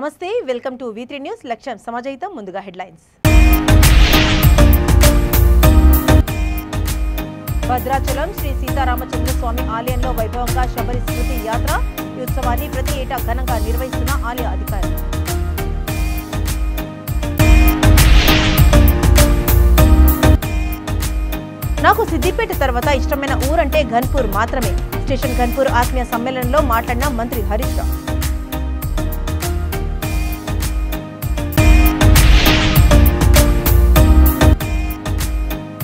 నమస్తే welcome to V3 news లక్ష్యం సమాజయితం ముందుగా హెడ్లైన్స్ భద్రాచలం శ్రీ సీతారామచంద్ర స్వామి ఆలయంలో వైభవంగా శబరి స్మృతి యాత్ర ఈ ఉత్సవాన్ని ప్రతి ఏటా ఘనంగా నిర్వహిస్తున్న ఆలయ అధికారులు నాకు సిద్దిపేట తర్వాత ఇష్టమైన ఊరంటే ఘన్పూర్ మాత్రమే స్టేషన్ ఘన్పూర్ ఆత్మీయ సమ్మేళనంలో మాట్లాడిన మంత్రి హరీష్ రావు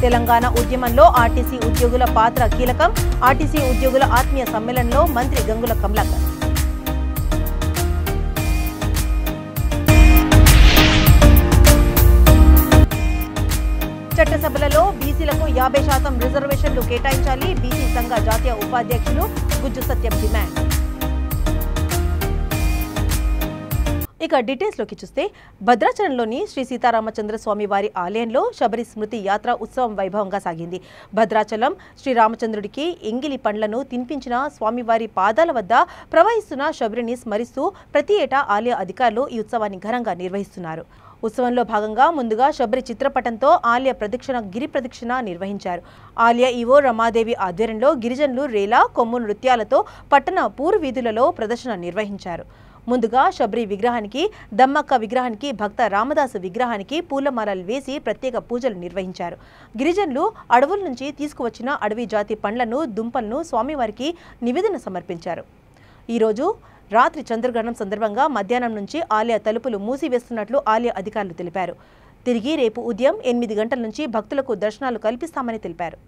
తెలంగాణ ఉద్యమంలో ఆర్టీసీ ఉద్యోగుల పాత్ర కీలకం ఆర్టీసీ ఉద్యోగుల ఆత్మీయ సమ్మేళనంలో మంత్రి గంగుల కమలాకర్ చట్టసభలలో బీసీలకు 50% రిజర్వేషన్లు కేటాయించాలి బీసీ సంఘ జాతీయ ఉపాధ్యక్షులు గుజ్జు సత్యం డిమాండ్ ఇక డీటెయిల్స్లోకి చూస్తే భద్రాచలంలోని శ్రీ సీతారామచంద్ర స్వామి వారి ఆలయంలో శబరి స్మృతి యాత్ర ఉత్సవం వైభవంగా సాగింది భద్రాచలం శ్రీరామచంద్రుడికి ఎంగిలి పండ్లను తినిపించిన స్వామివారి పాదాల వద్ద ప్రవహిస్తున్న శబరిని స్మరిస్తూ ప్రతి ఏటా ఆలయ అధికారులు ఈ ఉత్సవాన్ని ఘనంగా నిర్వహిస్తున్నారు ఉత్సవంలో భాగంగా ముందుగా శబరి చిత్రపటంతో ఆలయ ప్రదక్షిణ గిరి ప్రదక్షిణ నిర్వహించారు ఆలయ ఈవో రమాదేవి ఆధ్వర్యంలో గిరిజనులు రేలా కొమ్ము నృత్యాలతో పట్టణ పూర్ వీధులలో ప్రదర్శన నిర్వహించారు ముందుగా శబరి విగ్రహానికి దమ్మక్క విగ్రహానికి భక్త రామదాసు విగ్రహానికి పూలమాలలు వేసి ప్రత్యేక పూజలు నిర్వహించారు గిరిజనులు అడవుల నుంచి తీసుకువచ్చిన అడవి జాతి పండ్లను దుంపలను స్వామివారికి నివేదన సమర్పించారు ఈరోజు రాత్రి చంద్రగ్రహణం సందర్భంగా మధ్యాహ్నం నుంచి ఆలయ తలుపులు మూసివేస్తున్నట్లు ఆలయ అధికారులు తెలిపారు తిరిగి రేపు ఉదయం 8 గంటల నుంచి భక్తులకు దర్శనాలు కల్పిస్తామని తెలిపారు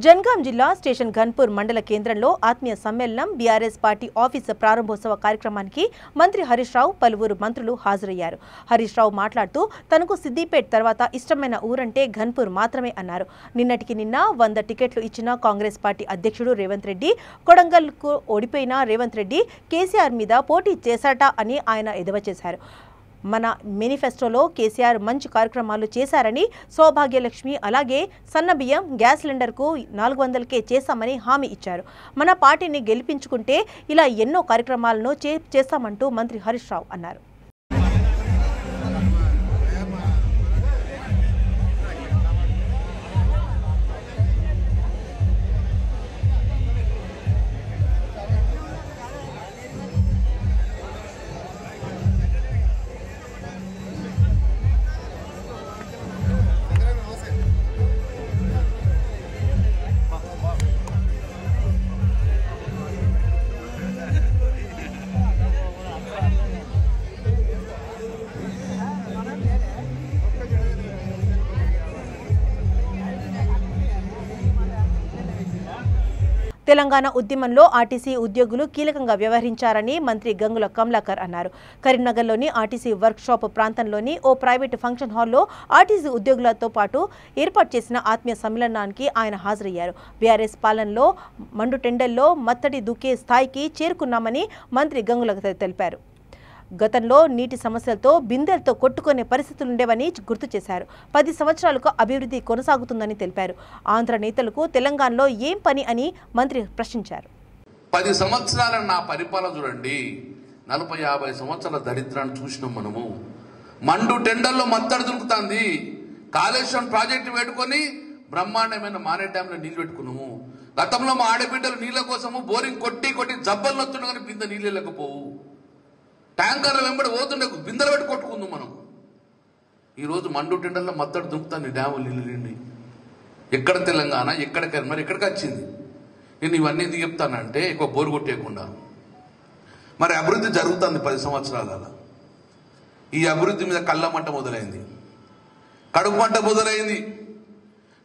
జనగాం జిల్లా స్టేషన్ ఘన్పూర్ మండల కేంద్రంలో ఆత్మీయ సమ్మేళనం బీఆర్ఎస్ పార్టీ ఆఫీస్ ప్రారంభోత్సవ కార్యక్రమానికి మంత్రి హరీష్ రావు పలువురు మంత్రులు హాజరయ్యారు హరీష్ రావు మాట్లాడుతూ తనకు సిద్దిపేట తర్వాత ఇష్టమైన ఊరంటే ఘన్పూర్ మాత్రమే అన్నారు నిన్నటికి నిన్న 100 టికెట్లు ఇచ్చిన కాంగ్రెస్ పార్టీ అధ్యక్షుడు రేవంత్ రెడ్డి కొడంగల్కు ఓడిపోయిన రేవంత్ రెడ్డి కేసీఆర్ మీద పోటీ చేశాట అని ఆయన ఎద్దేవా చేశారు మన మేనిఫెస్టోలో కేసీఆర్ మంచి కార్యక్రమాలు చేశారని సౌభాగ్యలక్ష్మి అలాగే సన్నబియ్యం గ్యాస్ సిలిండర్కు 400కే చేస్తామని హామీ ఇచ్చారు మన పార్టీని గెలిపించుకుంటే ఇలా ఎన్నో కార్యక్రమాలను చేస్తామంటూ మంత్రి హరీష్ రావు అన్నారు తెలంగాణ ఉద్యమంలో ఆర్టీసీ ఉద్యోగులు కీలకంగా వ్యవహరించారని మంత్రి గంగుల కమలాకర్ అన్నారు. కరీంనగర్లోని ఆర్టీసీ వర్క్షాప్ ప్రాంతంలోని ఓ ప్రైవేటు ఫంక్షన్ హాల్లో ఆర్టీసీ ఉద్యోగులతో పాటు ఏర్పాటు చేసిన ఆత్మీయ సమ్మేళనానికి ఆయన హాజరయ్యారు. బీఆర్ఎస్ పాలనలో మండుటెండల్లో మత్తడి దుకే స్థాయికి చేరుకున్నామని మంత్రి గంగుల తెలిపారు. గతంలో నీటి సమస్యలతో బిందెలతో కొట్టుకునే పరిస్థితులుండేవని గుర్తు చేశారు. 10 సంవత్సరాలకు అభివృద్ధి కొనసాగుతుందని తెలిపారు. ఆంధ్ర నేతలకు తెలంగాణలో ఏం పని అని మంత్రి ప్రశ్నించారు. 10 సంవత్సరాల నా పరిపాలన చూడండి. 40-50 సంవత్సరాల దరిద్రాన్ని చూసినాం మనము. మండు టెండర్లో మత్తడి దొరుకుతుంది. కాళేశ్వరం ప్రాజెక్టు పెట్టుకొని బ్రహ్మాండమైన మానే డ్యాంలో నీళ్లు పెట్టుకున్నాము. గతంలో మా ఆడబిడ్డలు నీళ్ల కోసము బోరింగ్ కొట్టి జబ్బలు నొత్తుండే కానీ బిందె నీళ్ళు లేకపోవు. ట్యాంకర్ల వెంబడి పోతుండే బిందెలు పెట్టి కొట్టుకుందాం మనం. ఈరోజు మండు టెండర్లో మత్తడి దుంకుతాను డ్యాము నీళ్ళు నిండి. ఎక్కడ తెలంగాణ, ఎక్కడికి మరి ఎక్కడికి వచ్చింది? నేను ఇవన్నీ ఎందుకు చెప్తానంటే ఎక్కువ బోరు కొట్టేయకుండా మరి అభివృద్ధి జరుగుతుంది 10 సంవత్సరాల. ఈ అభివృద్ధి మీద కళ్ళ మంట మొదలైంది, కడుపు మంట మొదలైంది.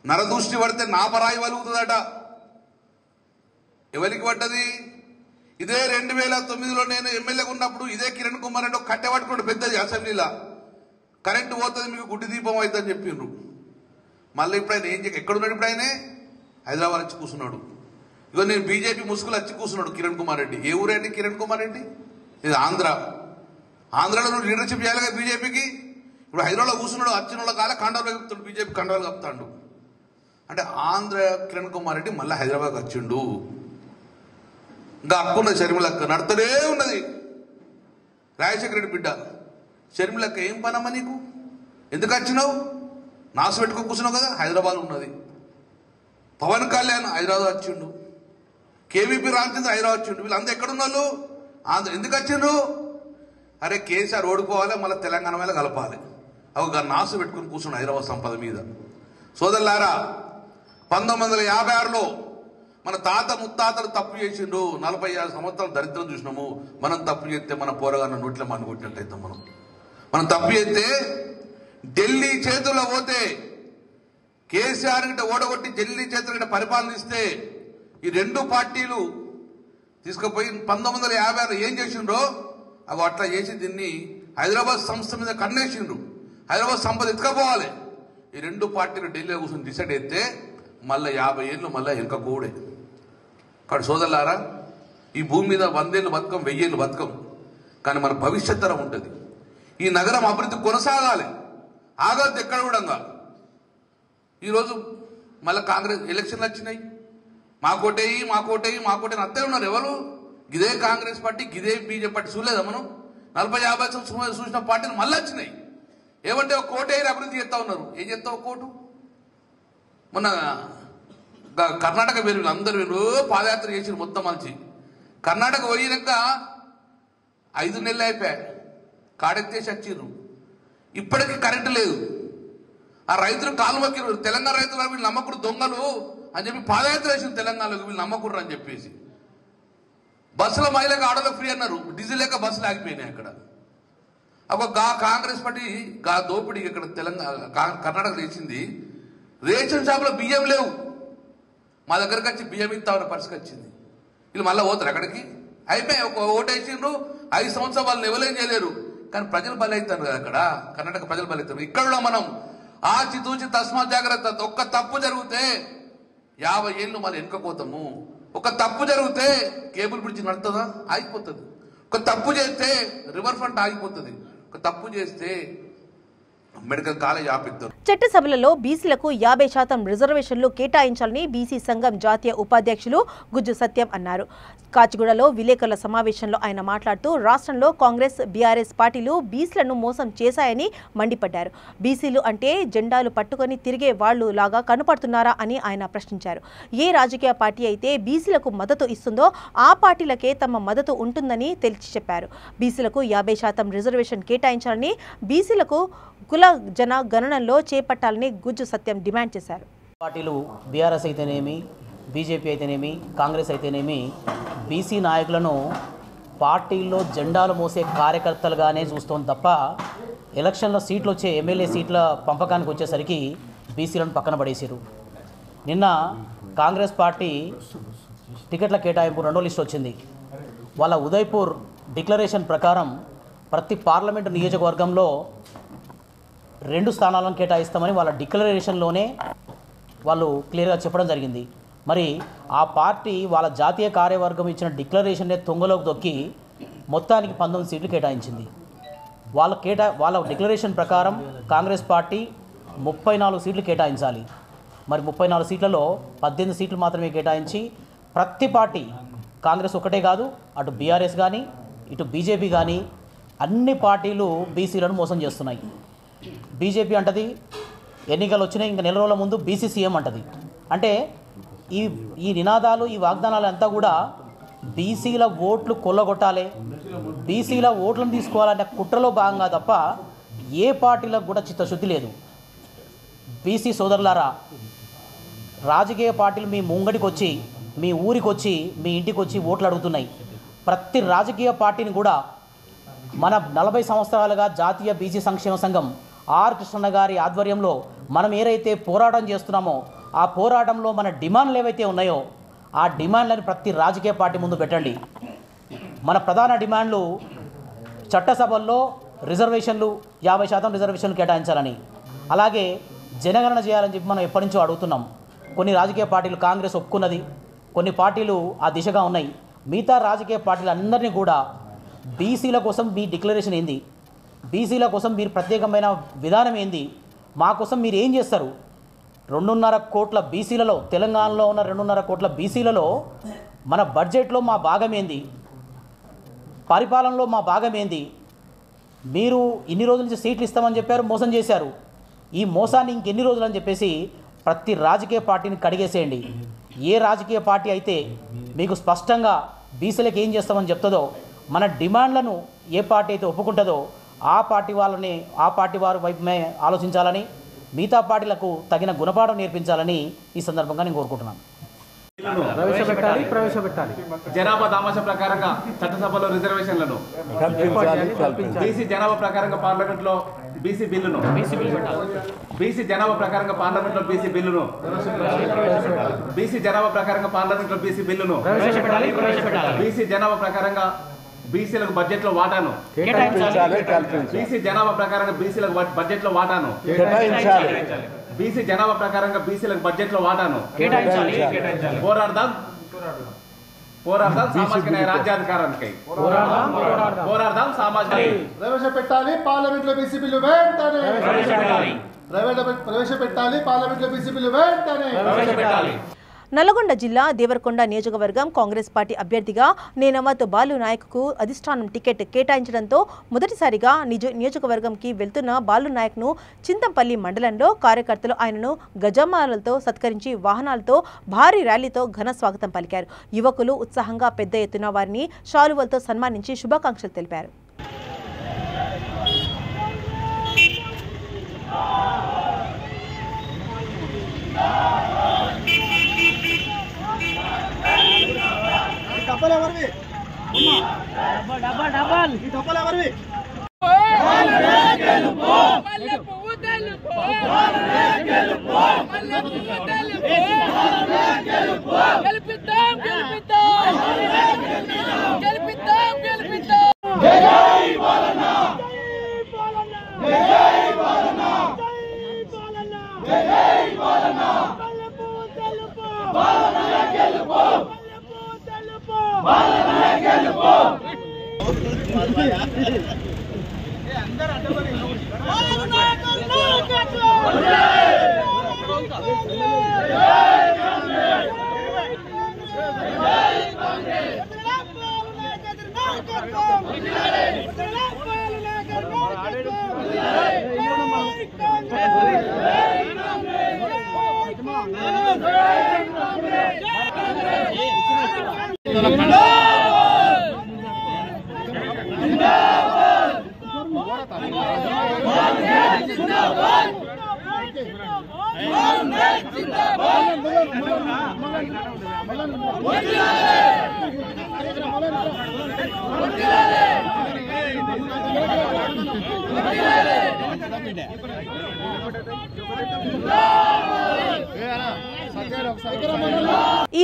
నరదృష్టి పడితే నాపరాయి వలుగుతుందట. ఎవరికి పడ్డది? ఇదే 2009లో నేను ఎమ్మెల్యేగా ఉన్నప్పుడు ఇదే కిరణ్ కుమార్ రెడ్డి కట్టె పట్టుకుంటే పెద్దది అసెంబ్లీలో కరెంటు పోతుంది మీకు గుడ్డి దీపం అవుతుందని చెప్పిండ్రు. మళ్ళీ ఇప్పుడు ఆయన ఎక్కడున్నాడు? ఇప్పుడు ఆయనే హైదరాబాద్ వచ్చి కూర్చున్నాడు. ఇగో నేను బీజేపీ ముసుగులు వచ్చి కూర్చున్నాడు కిరణ్ కుమార్ రెడ్డి. ఏ ఊరేంటి కిరణ్ కుమార్ రెడ్డి? ఇది ఆంధ్రాలో నువ్వు లీడర్షిప్ చేయాలి కదా బీజేపీకి. ఇప్పుడు హైదరాబాద్లో కూర్చున్నాడు. వచ్చిన వాళ్ళ కాలే కండవాలు కలుపుతాడు, బీజేపీ కండవాలు కలుపుతాడు. అంటే ఆంధ్ర కిరణ్ కుమార్ రెడ్డి మళ్ళీ హైదరాబాద్కి వచ్చిండు. ఇంకా అక్కున్న షర్మిలక్క నడుతూనే ఉన్నది. రాజశేఖర రెడ్డి బిడ్డ షర్మిలక్క ఏం పనమ్మా నీకు? ఎందుకు వచ్చినావు? నాసు పెట్టుకో కూర్చున్నావు కదా. హైదరాబాద్ ఉన్నది. పవన్ కళ్యాణ్ హైదరాబాద్ వచ్చిండు. కేవీపీ రామచంద్ర హైదరాబాద్ వచ్చిండు. వీళ్ళందరూ ఎక్కడున్న వాళ్ళు? ఆంధ్ర. ఎందుకు వచ్చిండ్రు? అరే కేసీఆర్ ఓడిపోవాలి, మళ్ళీ తెలంగాణ మీద కలపాలి. ఒక నాసు పెట్టుకుని కూర్చున్నాడు హైదరాబాద్ సంపద మీద. సోదరులారా, 1956లో మన తాత ముత్తాతలు తప్పు చేసిండు. 45 సంవత్సరాలు దరిద్రం చూసినాము. మనం తప్పు చేస్తే మన పోరగాన్న నోట్ల మన్ను కొట్టినట్టయితే మనం తప్పు చేస్తే ఢిల్లీ చేతుల్లో పోతే కేసీఆర్ గిట్ట ఓడగొట్టి ఢిల్లీ చేతుల గిట్ట పరిపాలన ఇస్తే ఈ 2 పార్టీలు తీసుకుపోయి 1956 ఏం చేసిండ్రో అవి అట్లా చేసి దీన్ని హైదరాబాద్ సంస్థ మీద కన్నేసిండ్రు. హైదరాబాద్ సంపద ఎత్తుకపోవాలి. ఈ 2 పార్టీలు ఢిల్లీలో కూర్చొని డిసైడ్ అయితే మళ్ళీ 50 ఏళ్ళు మళ్ళీ వెనక కూడే. కానీ సోదరులారా, ఈ భూమి మీద 100 ఏళ్ళు బతకం, 1000 ఏళ్ళు బతకం. కానీ మన భవిష్యత్ తరం ఉంటుంది. ఈ నగరం అభివృద్ధి కొనసాగాలి, ఆగద్దు ఎక్కడ కూడా. ఈరోజు మళ్ళీ కాంగ్రెస్ ఎలక్షన్లు వచ్చినాయి. మాకోటేయి అత్తే ఉన్నారు. ఎవరు? గిదే కాంగ్రెస్ పార్టీ, గిదే బీజేపీ పార్టీ. చూడలేదా మనం? 40-50 సంవత్సరాలు చూసిన పార్టీలు మళ్ళీ వచ్చినాయి. ఏమంటే ఒక కోటేరు అభివృద్ధి చేస్తా ఉన్నారు. ఏం చేస్తావు కోటు? మొన్న కర్ణాటక వేరు అందరు వేరు పాదయాత్ర చేసి మొత్తం మంచి కర్ణాటక పోయినాక 5 నెలలు అయిపోయాయి. కాడెత్తేసి వచ్చిర్రు. ఇప్పటికీ కరెంటు లేదు. ఆ రైతులు కాలు మొక్కిరు. తెలంగాణ రైతులు వీళ్ళు నమ్మకుడు దొంగలు అని చెప్పి పాదయాత్ర వేసింది తెలంగాణలో. వీళ్ళు నమ్మకుడు అని చెప్పేసి బస్సులో మహిళలకు ఆడోళ్ళకి ఫ్రీ అన్నారు. డీజిల్ లేక బస్సులు ఆగిపోయినాయి అక్కడ. కాంగ్రెస్ పార్టీ దోపిడీ ఇక్కడ కర్ణాటక చేసింది. రేషన్ షాపులో బియ్యం లేవు. మా దగ్గరకు వచ్చి బియ్యం ఇస్తామన్న పరిస్థితి వచ్చింది. వీళ్ళు మళ్ళీ పోతారు అక్కడికి. అయిపోయి ఒక ఓటేసిండ్రు. 5 సంవత్సరాలు వాళ్ళు ఎవరేం చేయలేరు. కానీ ప్రజలు బలి అవుతారు కదా అక్కడ. కర్ణాటక ప్రజలు బలి అవుతారు. ఇక్కడ కూడా మనం ఆచితూచి తస్మాత్ జాగ్రత్త. ఒక్క తప్పు జరిగితే 50 ఏళ్ళు మళ్ళీ వెనుకపోతాము. ఒక తప్పు జరిగితే కేబుల్ బ్రిడ్జ్ నడుతుందా? ఆగిపోతుంది. ఒక తప్పు చేస్తే రివర్ ఫ్రంట్ ఆగిపోతుంది. ఒక తప్పు చేస్తే మెడికల్ కాలేజ్ ఆపిస్తారు. చట్టసభలలో బీసీలకు 50% రిజర్వేషన్లు కేటాయించాలని బీసీ సంఘం జాతీయ ఉపాధ్యక్షులు గుజ్జు సత్యం అన్నారు. కాచిగూడలో విలేకరుల సమావేశంలో ఆయన మాట్లాడుతూ రాష్ట్రంలో కాంగ్రెస్, బీఆర్ఎస్ పార్టీలు బీసీలను మోసం చేశాయని మండిపడ్డారు. బీసీలు అంటే జెండాలు పట్టుకొని తిరిగే వాళ్లు లాగా కనపడుతున్నారా అని ఆయన ప్రశ్నించారు. ఏ రాజకీయ పార్టీ అయితే బీసీలకు మద్దతు ఇస్తుందో ఆ పార్టీలకే తమ మద్దతు ఉంటుందని తేల్చి చెప్పారు. బీసీలకు 50% రిజర్వేషన్ కేటాయించాలని, బీసీలకు కుల జన గణనలో చేపట్టాలని గుజ్జు సత్యం డిమాండ్ చేశారు. పార్టీలు బీఆర్ఎస్ అయితేనేమి, బీజేపీ అయితేనేమి, కాంగ్రెస్ అయితేనేమి బీసీ నాయకులను పార్టీల్లో జెండాలు మోసే కార్యకర్తలుగానే చూస్తోంది తప్ప ఎలక్షన్లో సీట్లు వచ్చే ఎమ్మెల్యే సీట్ల పంపకానికి వచ్చేసరికి బీసీలను పక్కన పడేసారు. నిన్న కాంగ్రెస్ పార్టీ టికెట్ల కేటాయింపు రెండో లిస్ట్ వచ్చింది. వాళ్ళ ఉదయ్పూర్ డిక్లరేషన్ ప్రకారం ప్రతి పార్లమెంటు నియోజకవర్గంలో 2 స్థానాలను కేటాయిస్తామని వాళ్ళ డిక్లరేషన్లోనే వాళ్ళు క్లియర్గా చెప్పడం జరిగింది. మరి ఆ పార్టీ వాళ్ళ జాతీయ కార్యవర్గం ఇచ్చిన డిక్లరేషన్నే తుంగలోకి దొక్కి మొత్తానికి 19 సీట్లు కేటాయించింది. వాళ్ళ డిక్లరేషన్ ప్రకారం కాంగ్రెస్ పార్టీ 34 సీట్లు కేటాయించాలి. మరి 34 సీట్లలో 18 సీట్లు మాత్రమే కేటాయించి ప్రతి పార్టీ, కాంగ్రెస్ ఒకటే కాదు, అటు బీఆర్ఎస్ కానీ ఇటు బీజేపీ కానీ అన్ని పార్టీలు బీసీలను మోసం చేస్తున్నాయి. బీజేపీ అంటది ఎన్నికలు వచ్చినాయి ఇంకా నెల రోజుల ముందు బీసీ సీఎం అంటది. అంటే ఈ నినాదాలు, ఈ వాగ్దానాలు అంతా కూడా బీసీల ఓట్లు కొల్లగొట్టాలి, బీసీల ఓట్లను తీసుకోవాలనే కుట్రలో భాగంగా తప్ప ఏ పార్టీలకు కూడా చిత్తశుద్ధి లేదు. బీసీ సోదరులారా, రాజకీయ పార్టీలు మీ ముంగడికి వచ్చి, మీ ఊరికి వచ్చి, మీ ఇంటికి వచ్చి ఓట్లు అడుగుతున్నాయి. ప్రతి రాజకీయ పార్టీని కూడా మన 40 సంవత్సరాలుగా జాతీయ బీసీ సంక్షేమ సంఘం ఆర్ కృష్ణ గారి ఆధ్వర్యంలో మనం ఏదైతే పోరాటం చేస్తున్నామో ఆ పోరాటంలో మన డిమాండ్లు ఏవైతే ఉన్నాయో ఆ డిమాండ్లను ప్రతి రాజకీయ పార్టీ ముందు పెట్టండి. మన ప్రధాన డిమాండ్లు చట్టసభల్లో రిజర్వేషన్లు 50% రిజర్వేషన్లు కేటాయించాలని, అలాగే జనగణన చేయాలని చెప్పి మనం ఎప్పటి నుంచో అడుగుతున్నాం. కొన్ని రాజకీయ పార్టీలు, కాంగ్రెస్ ఒప్పుకున్నది, కొన్ని పార్టీలు ఆ దిశగా ఉన్నాయి. మిగతా రాజకీయ పార్టీలు అందరినీ కూడా బీసీల కోసం మీ డిక్లరేషన్ ఏంది, బీసీల కోసం మీరు ప్రత్యేకమైన విధానం ఏంది, మా కోసం మీరు ఏం చేస్తారు, 2.5 కోట్ల బీసీలలో, తెలంగాణలో ఉన్న 2.5 కోట్ల బీసీలలో మన బడ్జెట్లో మా భాగం ఏంది, పరిపాలనలో మా భాగం ఏంది, మీరు ఇన్ని రోజుల నుంచి సీట్లు ఇస్తామని చెప్పారు, మోసం చేశారు, ఈ మోసాన్ని ఇంకెన్ని రోజులు అని చెప్పేసి ప్రతి రాజకీయ పార్టీని కడిగేసేయండి. ఏ రాజకీయ పార్టీ అయితే మీకు స్పష్టంగా బీసీలకు ఏం చేస్తామని చెప్తుందో, మన డిమాండ్లను ఏ పార్టీ అయితే ఒప్పుకుంటుందో ఆ పార్టీ వారి వైపుమే ఆలోచించాలని, మిగతా పార్టీలకు తగిన గుణపాఠం నేర్పించాలని ఈ సందర్భంగా నేను కోరుకుంటున్నాను. ప్రవేశపెట్టాలి. జనాభా దామాష ప్రకారంగా చట్టసభలో రిజర్వేషన్లను, బీసీ జనాభా ప్రకారంగా పార్లమెంట్లో బీసీ బిల్లును, బీసీ జనాభా ప్రకారంగా పార్లమెంట్లో బీసీ బిల్లును, బీసీ జనాభా ప్రకారంగా పార్లమెంట్లో బీసీ బిల్లును, బీసీ జనాభా ప్రకారంగా బీసీలకు బడ్జెట్లో వాటాను, బీసీ జనాభా ప్రకారంగా బీసీలకు బడ్జెట్లో వాటాను, బీసీ జనాభా ప్రకారంగా బీసీలకు బడ్జెట్లో వాటాను పోరాడదాం సామాజిక న్యాయ రాజ్యాధికారానికి పోరాడదాం సామాజిక ప్రవేశపెట్టాలి పార్లమెంట్లో బీసీ బిల్లు వెంటనే ప్రవేశపెట్టాలి పార్లమెంట్లో బీసీ బిల్లు వెంటనే ప్రవేశపెట్టాలి. నల్లగొండ జిల్లా దేవరకొండ నియోజకవర్గం కాంగ్రెస్ పార్టీ అభ్యర్థిగా నేనమత్ బాలు నాయక్కు అధిష్టానం టికెట్ కేటాయించడంతో మొదటిసారిగా నియోజకవర్గంకి వెళ్తున్న బాలు నాయక్ను చింతంపల్లి మండలంలో కార్యకర్తలు ఆయనను గజమాలతో సత్కరించి వాహనాలతో భారీ ర్యాలీతో ఘన స్వాగతం పలికారు. యువకులు ఉత్సాహంగా పెద్ద ఎత్తున వారిని శాలువలతో సన్మానించి శుభాకాంక్షలు తెలిపారు. ఈ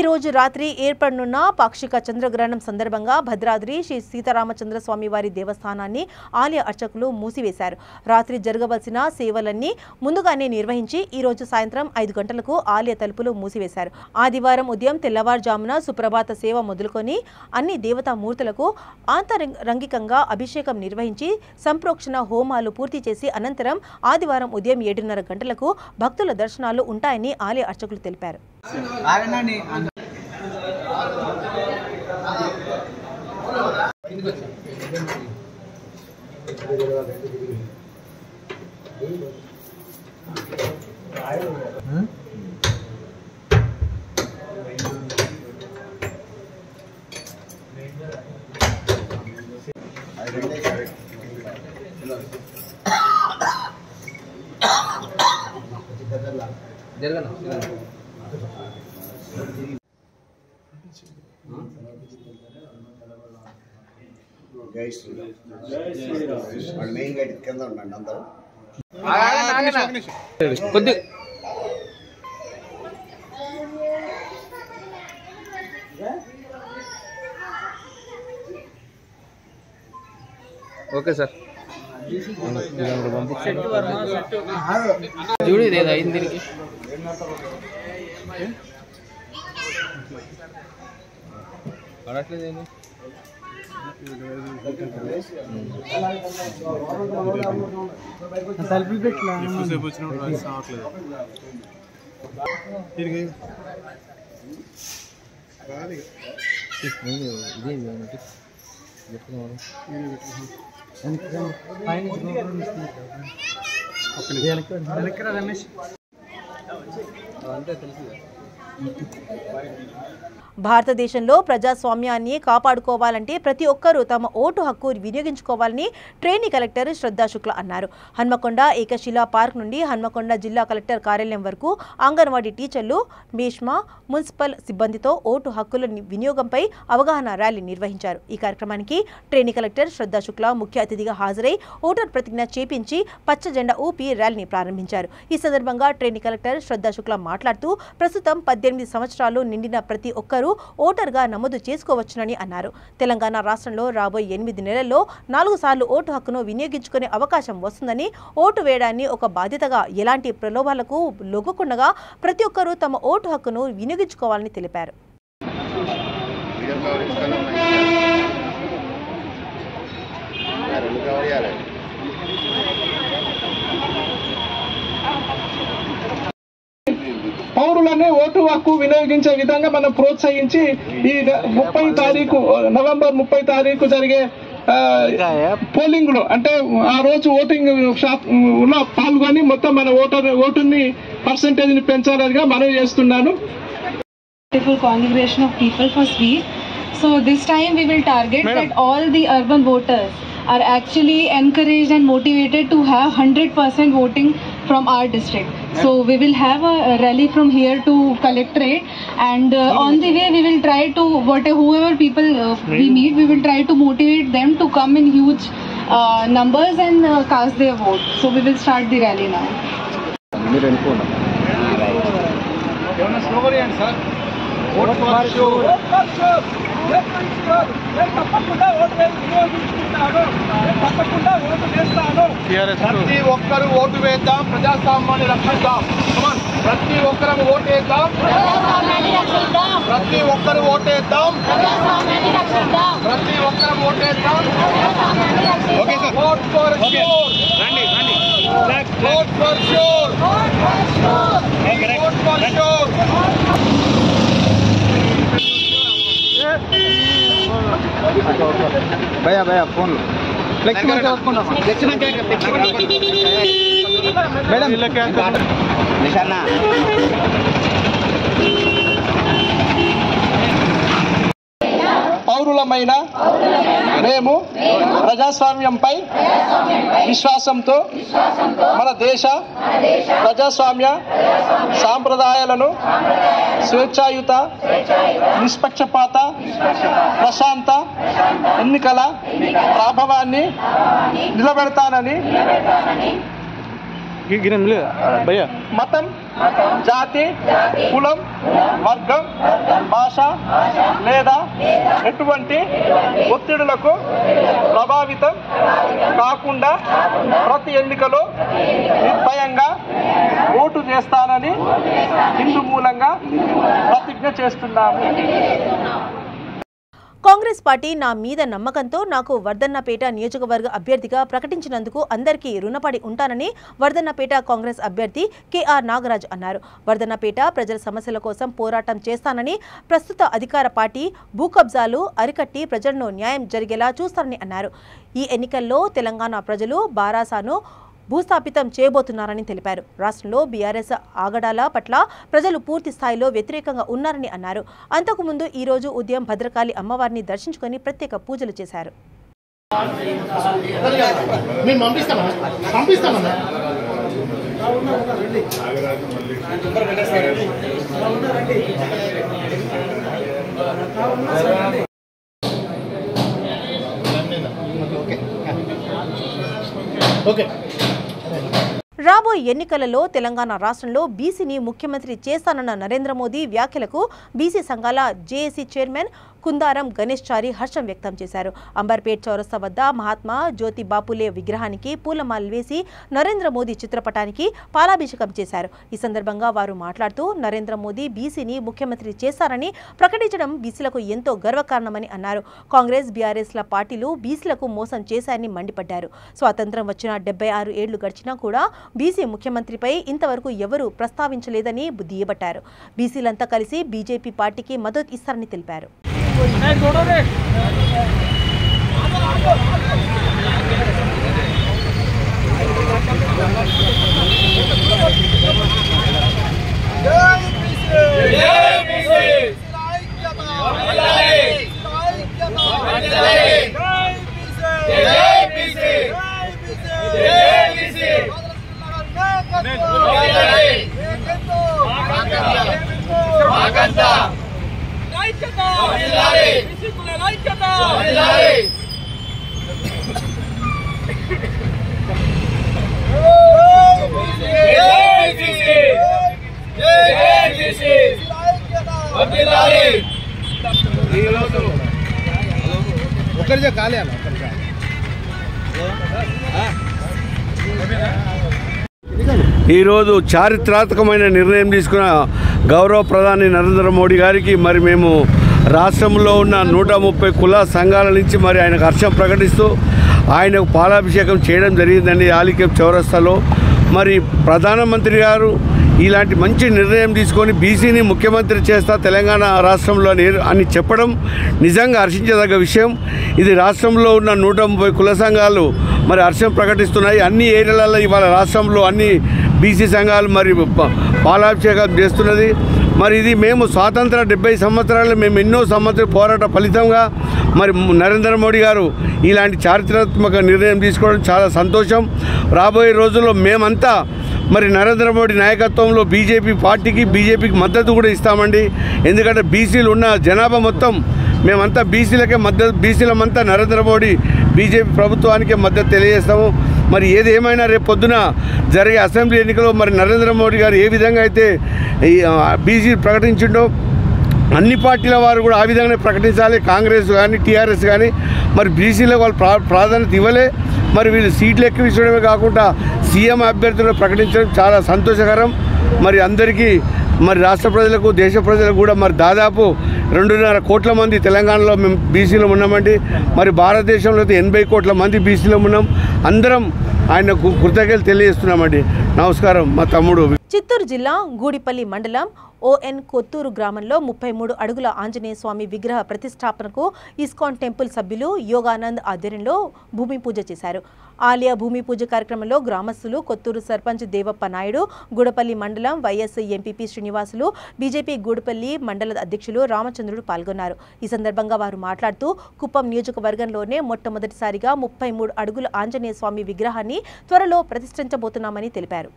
రోజు రాత్రి ఏర్పడనున్న పాక్షిక చంద్రగ్రహణం సందర్భంగా భద్రాద్రి శ్రీ సీతారామచంద్ర స్వామి వారి దేవస్థానాన్ని ఆలయ అర్చకులు మూసివేశారు. రాత్రి జరగవలసిన సేవలన్నీ ముందుగానే నిర్వహించి ఈ రోజు సాయంత్రం 5 గంటలకు ఆలయ తలుపులు మూసివేశారు. ఆదివారం ఉదయం తెల్లవారుజామున సుప్రభాత సేవ మొదలుకొని అన్ని దేవతా మూర్తులకు ఆంతరంగికంగా అభిషేకం నిర్వహించి సంప్రోక్షణ హోమాలు పూర్తి చేసి అనంతరం ఆదివారం ఉదయం 7:30 గంటలకు భక్తుల దర్శనాలు ఉంటాయని ఆలయ అర్చకులు తెలిపారు. జై శ్రీరామ్. వాళ్ళు మెయిన్ గేట్ కింద ఉండండి అందరూ. కొద్ది ఓకే సార్ చూడు ఇది అయింది దీనికి పడట్లేదు. సెల్ఫీ పెట్టలా రమేష్ అంతే తెలుసు. భారతదేశంలో ప్రజాస్వామ్యాన్ని కాపాడుకోవాలంటే ప్రతి ఒక్కరూ తమ ఓటు హక్కు వినియోగించుకోవాలని ట్రైనీ కలెక్టర్ శ్రద్ధా శుక్లా అన్నారు. హన్మకొండ ఏకశిలా పార్క్ నుండి హన్మకొండ జిల్లా కలెక్టర్ కార్యాలయం వరకు అంగన్వాడీ టీచర్లు, భీష్మ, మున్సిపల్ సిబ్బందితో ఓటు హక్కుల వినియోగంపై అవగాహన ర్యాలీ నిర్వహించారు. ఈ కార్యక్రమానికి ట్రైనీ కలెక్టర్ శ్రద్ధా శుక్లా ముఖ్య అతిథిగా హాజరై ఓటర్ ప్రతిజ్ఞ చేపించి పచ్చ జెండా ఊపి ర్యాలీని ప్రారంభించారు. ఈ సందర్భంగా ట్రైనీ కలెక్టర్ శ్రద్ధా శుక్లా మాట్లాడుతూ ప్రస్తుతం 18 సంవత్సరాలు నిండిన ప్రతి ఒక్కరూ ఓటర్గా నమోదు చేసుకోవచ్చునని అన్నారు. తెలంగాణ రాష్ట్రంలో రాబోయే 8 నెలల్లో 4 సార్లు ఓటు హక్కును వినియోగించుకునే అవకాశం వస్తుందని, ఓటు వేయడాన్ని ఒక బాధ్యతగా ఎలాంటి ప్రలోభాలకు లొంగకుండా ప్రతి ఒక్కరూ తమ ఓటు హక్కును వినియోగించుకోవాలని తెలిపారు. పౌరులని ఓటు హక్కు వినియోగించే విధంగా మనం ప్రోత్సహించి ఈ నవంబర్ 30 తారీఖు జరిగే పోలింగ్ లో అంటే ఆ రోజు ఓటింగ్ లో పాల్గొని మొత్తం మన ఓటుని పర్సెంటేజ్ ని పెంచాలని మనం చేస్తున్నాను. Congregation of people for sweet. So this time we will target that all the urban voters are actually encouraged and motivated to have 100% voting from our district. So we will have a rally from here to Collectorate, and on the way we will try to whoever people we meet, we will try to motivate them to come in huge numbers and cast their vote. So we will start the rally now. ప్రతి ఒక్కరు vote వేద్దాం, ప్రజాస్వామ్యాన్ని రక్షిద్దాం. ప్రతి ఒక్కరు ఓటేద్దాం, ప్రతి ఒక్కరు ఓటేద్దాం, ప్రతి ఒక్కరు ఓటేద్దాం. Okay sir. Vote for sure. రండి రండి. Vote for sure. Vote for sure. భయ్యా భయ్యా ఫోన్ ఫ్లెక్స్ నిషానా పౌరులమైన మేము ప్రజాస్వామ్యంపై విశ్వాసంతో మన దేశ ప్రజాస్వామ్య సాంప్రదాయాలను స్వేచ్ఛాయుత, నిష్పక్షపాత, ప్రశాంత ఎన్నికల ప్రభావాన్ని నిలబెడతానని మతం, జాతి, కులం, వర్గం, భాష లేదా ఎటువంటి ఒత్తిడులకు ప్రభావితం కాకుండా ప్రతి ఎన్నికలో నిర్భయంగా ఓటు చేస్తానని హిందూ మూలంగా ప్రతిజ్ఞ చేస్తున్నాము. కాంగ్రెస్ పార్టీ నా మీద నమ్మకంతో నాకు వర్ధన్నపేట నియోజకవర్గ అభ్యర్థిగా ప్రకటించినందుకు అందరికీ రుణపడి ఉంటానని వర్ధన్నపేట కాంగ్రెస్ అభ్యర్థి కేఆర్ నాగరాజ్ అన్నారు. వర్ధన్నపేట ప్రజల సమస్యల కోసం పోరాటం చేస్తానని, ప్రస్తుత అధికార పార్టీ భూ కబ్జాలు అరికట్టి ప్రజలను న్యాయం జరిగేలా చూస్తారని అన్నారు. ఈ ఎన్నికల్లో తెలంగాణ ప్రజలు బారాసాను భూస్థాపితం చేయబోతున్నారని తెలిపారు. రాష్ట్రంలో బీఆర్ఎస్ ఆగడాల పట్ల ప్రజలు పూర్తి స్థాయిలో వ్యతిరేకంగా ఉన్నారని అన్నారు. అంతకుముందు ఈ రోజు ఉదయం భద్రకాళి అమ్మవారిని దర్శించుకొని ప్రత్యేక పూజలు చేశారు. రాబోయే ఎన్నికలలో తెలంగాణ రాష్ట్రంలో బీసీని ముఖ్యమంత్రి చేస్తానన్న నరేంద్ర మోదీ వ్యాఖ్యలకు బీసీ సంఘాల జేఏసీ చైర్మన్ కుందారం గణేష్ చారి హర్షం వ్యక్తం చేశారు. అంబర్పేట్ చౌరస్తా వద్ద మహాత్మా జ్యోతి బాపులే విగ్రహానికి పూలమాలలు వేసి నరేంద్ర మోదీ చిత్రపటానికి పాలాభిషేకం చేశారు. ఈ సందర్భంగా వారు మాట్లాడుతూ నరేంద్ర మోదీ బీసీని ముఖ్యమంత్రి చేస్తారని ప్రకటించడం బీసీలకు ఎంతో గర్వకారణమని అన్నారు. కాంగ్రెస్ బీఆర్ఎస్ల పార్టీలు బీసీలకు మోసం చేశాయని మండిపడ్డారు. స్వాతంత్ర్యం వచ్చిన 76 ఏళ్లు గడిచినా కూడా బీసీ ముఖ్యమంత్రిపై ఇంతవరకు ఎవరూ ప్రస్తావించలేదని దుయ్యబట్టారు. బీసీలంతా కలిసి బీజేపీ పార్టీకి మద్దతు ఇస్తారని తెలిపారు. ఈరోజు చారిత్రాత్మకమైన నిర్ణయం తీసుకున్న గౌరవ ప్రధాని నరేంద్ర మోడీ గారికి మరి మేము రాష్ట్రంలో ఉన్న 130 కుల సంఘాల నుంచి మరి ఆయనకు హర్షం ప్రకటిస్తూ ఆయనకు పాలాభిషేకం చేయడం జరిగిందండి ఆలికేప్ చౌరస్తాలో. మరి ప్రధానమంత్రి గారు ఇలాంటి మంచి నిర్ణయం తీసుకొని బీసీని ముఖ్యమంత్రి చేస్తా తెలంగాణ రాష్ట్రంలో అని చెప్పడం నిజంగా హర్షించదగ్గ విషయం. ఇది రాష్ట్రంలో ఉన్న 130 కుల సంఘాలు మరి హర్షం ప్రకటిస్తున్నాయి. అన్ని ఏరియాలలో ఇవాళ రాష్ట్రంలో అన్ని బీసీ సంఘాలు మరి పాలాభిషేకం చేస్తున్నది. మరి ఇది మేము స్వాతంత్ర 70 సంవత్సరాలు మేము ఎన్నో సంవత్సరాల పోరాట ఫలితంగా మరి నరేంద్ర మోడీ గారు ఇలాంటి చారిత్రాత్మక నిర్ణయం తీసుకోవడం చాలా సంతోషం. రాబోయే రోజుల్లో మేమంతా మరి నరేంద్ర మోడీ నాయకత్వంలో బీజేపీకి మద్దతు కూడా ఇస్తామండి. ఎందుకంటే బీసీలు ఉన్న జనాభా మొత్తం మేమంతా బీసీలకే మద్దతు, బీసీలమంతా నరేంద్ర మోడీ బీజేపీ ప్రభుత్వానికే మద్దతు తెలియజేస్తాము. మరి ఏది ఏమైనా రేపు పొద్దున జరిగే అసెంబ్లీ ఎన్నికల్లో మరి నరేంద్ర మోడీ గారు ఏ విధంగా అయితే బీసీ ప్రకటించిండో అన్ని పార్టీల వారు కూడా ఆ విధంగానే ప్రకటించాలి. కాంగ్రెస్ కానీ టీఆర్ఎస్ కానీ మరి బీసీలకు వాళ్ళు ప్రాధాన్యత ఇవ్వలే. మరి వీళ్ళు సీట్లు ఎక్కువ ఇచ్చడమే కాకుండా సీఎం అభ్యర్థులను ప్రకటించడం చాలా సంతోషకరం. మరి అందరికీ మరి రాష్ట్ర ప్రజలకు దేశ ప్రజలకు కూడా మరి దాదాపు 2.5 కోట్ల మంది తెలంగాణలో మేము బీసీలో ఉన్నామండి. మరి భారతదేశంలో అయితే 80 కోట్ల మంది బీసీలో ఉన్నాం. అందరం ఆయనకు కృతజ్ఞతలు తెలియజేస్తున్నామండి. నమస్కారం. మా తమ్ముడు. చిత్తూరు జిల్లా గూడిపల్లి మండలం ఓఎన్ కొత్తూరు గ్రామంలో 33 అడుగుల ఆంజనేయ స్వామి విగ్రహ ప్రతిష్టాపనకు ఇస్కాన్ టెంపుల్ సభ్యులు యోగానంద్ ఆధ్వర్యంలో భూమి పూజ చేశారు. ఆలయ భూమి పూజ కార్యక్రమంలో గ్రామస్తులు, కొత్తూరు సర్పంచ్ దేవప్ప నాయుడు, గూడపల్లి మండలం YS MPP Srinivasulu, BJP Gudapalli మండల అధ్యక్షులు రామచంద్రుడు పాల్గొన్నారు. ఈ సందర్భంగా వారు మాట్లాడుతూ కుప్పం నియోజకవర్గంలోనే మొట్టమొదటిసారిగా 33 అడుగుల ఆంజనేయ స్వామి విగ్రహాన్ని త్వరలో ప్రతిష్ఠించబోతున్నామని తెలిపారు.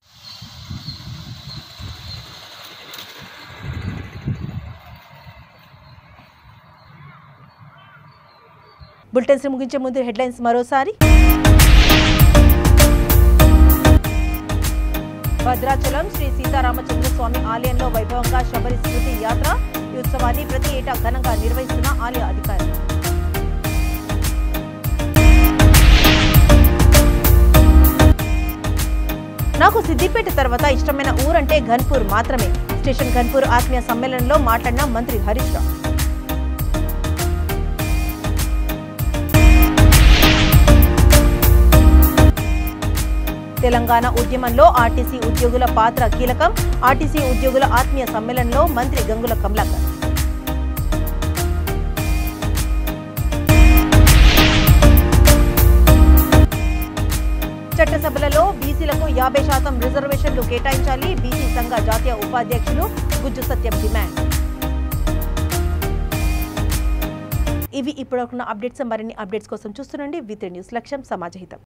బులెటిన్స్ ముగించే ముందు హెడ్లైన్స్ మరోసారి. భద్రాచలం శ్రీ సీతారామచంద్ర స్వామి ఆలయంలో వైభవంగా శబరి స్మృతి యాత్ర ఈ ఉత్సవాన్ని ప్రతి ఏటా ఘనంగా నిర్వహిస్తున్న ఆలయ అధికారులు. నాకు సిద్దిపేట తర్వాత ఇష్టమైన ఊరంటే ఘన్పూర్ మాత్రమే. స్టేషన్ ఘన్పూర్ ఆత్మీయ సమ్మేళనంలో మాట్లాడిన మంత్రి హరీష్ రావు. తెలంగాణ ఉద్యమంలో ఆర్టీసీ ఉద్యోగుల పాత్ర కీలకం. ఆర్టీసీ ఉద్యోగుల ఆత్మీయ సమ్మేళనంలో మంత్రి గంగుల కమలాకర్. చట్టసభలలో బీసీలకు 50% రిజర్వేషన్లు కేటాయించాలి. బీసీ సంఘ జాతీయ ఉపాధ్యక్షులు గుజ్జు సత్యం డిమాండ్. ఇవి ఇప్పుడున్న అప్డేట్స్. మరిన్ని అప్డేట్స్ కోసం చూస్తుండండి V3 న్యూస్. లక్ష్యం సమాజహితం.